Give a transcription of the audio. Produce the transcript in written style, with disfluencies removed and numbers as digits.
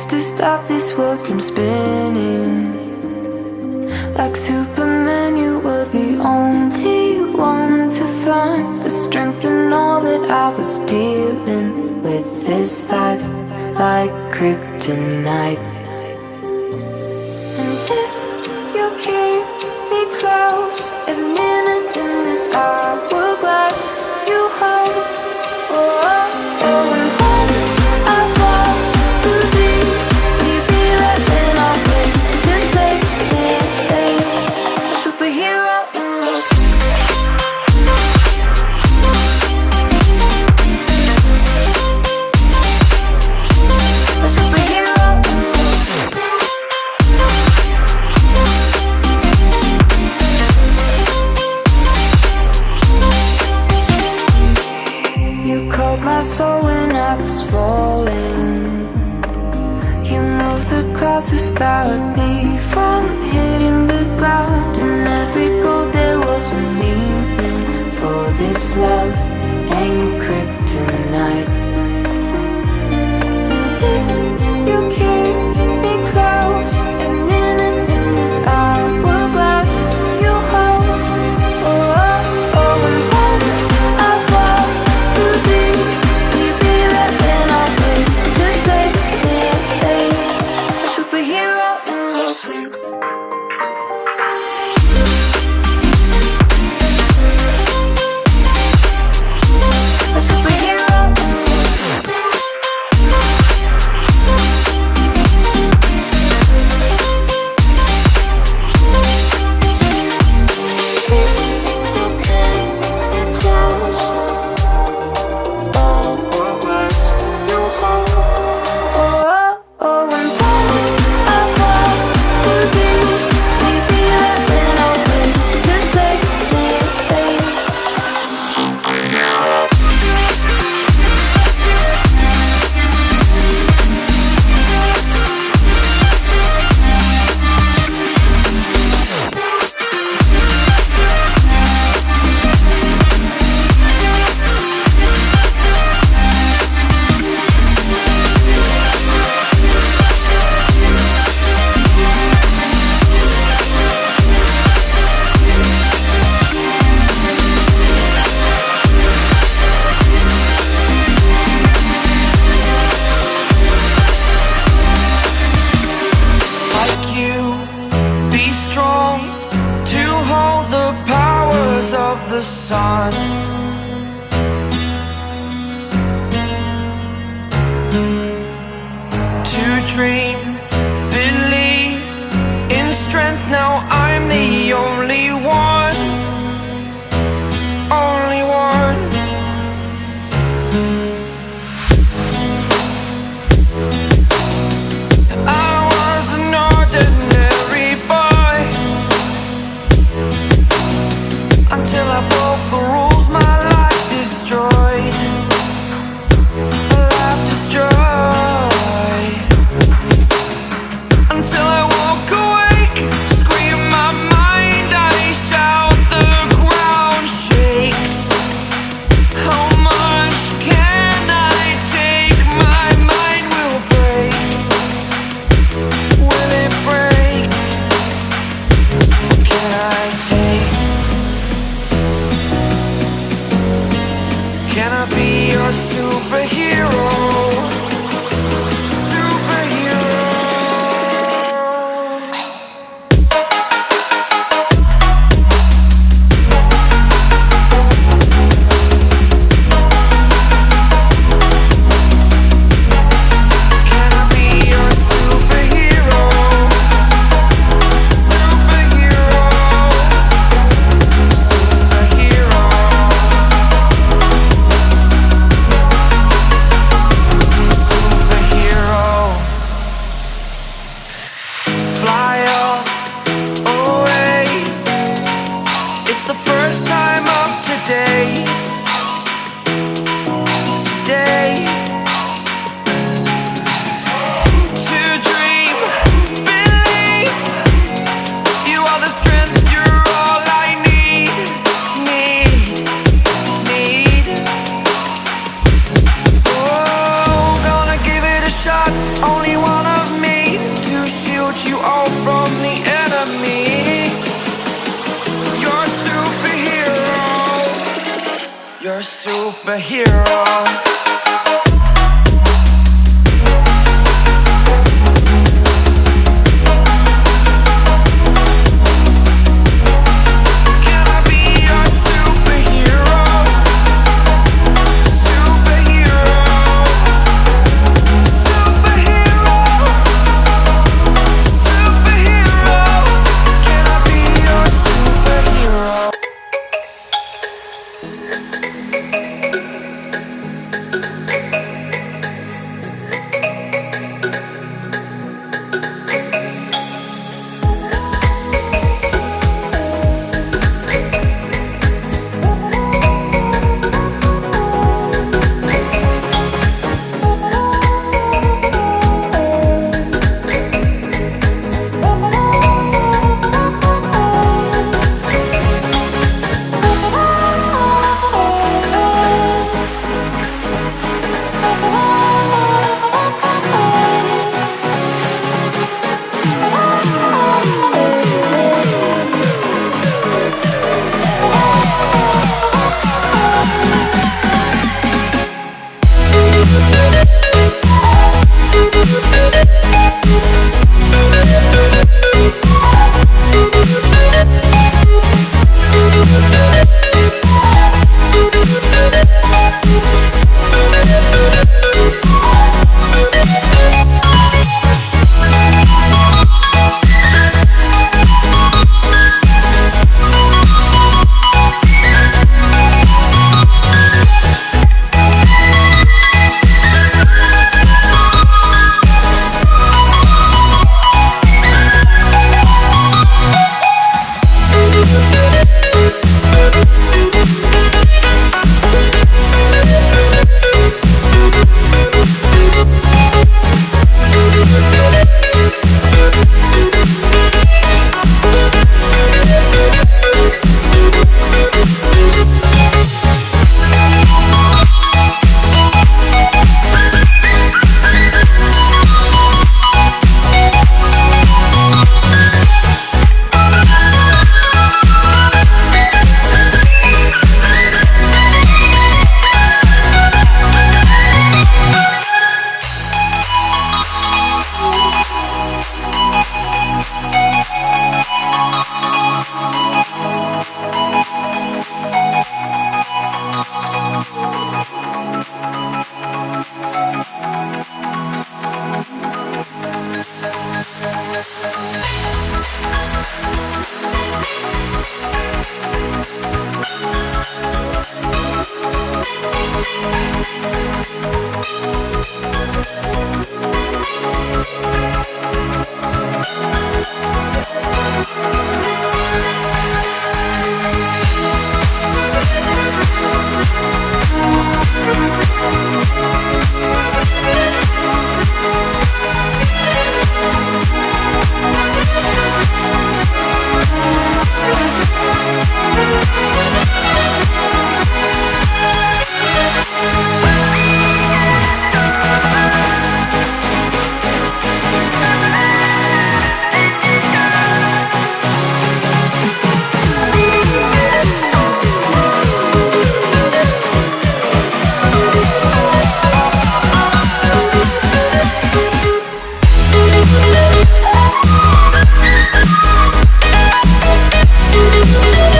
to stop this world from spinning. Like Superman, you were the only one to find the strength in all that I was dealing with this life, like kryptonite. And if you keep me close, every minute in this hourglass you hold. Oh, oh, oh, and when I fall too deep, will you be right when I wake to save me? A superhero in me. A superhero in me. You called my soul when I was falling. You moved the clouds to stop me from hitting the ground. In every goal there was a meaning, for this love ain't kryptonite. And if you keep me close, every minute in this hourglass you hold. Oh, oh, oh, and when I fall too deep, will you be right when I wake to save me? A superhero in your sleep. A superhero in me. You keep me close, hourglass you hold. Oh, oh, oh, and when I fall too deep, will you be right when I wake to save me? Like you, be strong to hold the powers of the sun. To dream, believe in strength. Now I'm the only one, only one. I was an ordinary boy until I broke the rules. My life destroyed, life destroyed. Until I walk awake, scream my mind, I shout, the ground shakes. How much can I take? My mind will break. Will it break? Can I take? Can I be your superhero? Superhero. Can I be your superhero? Superhero. Superhero. Superhero. Fly away. It's the first time of today. Today. To dream, believe. You are the strength, you're all I need. Need. Oh, gonna give it a shot. Only one of superhero.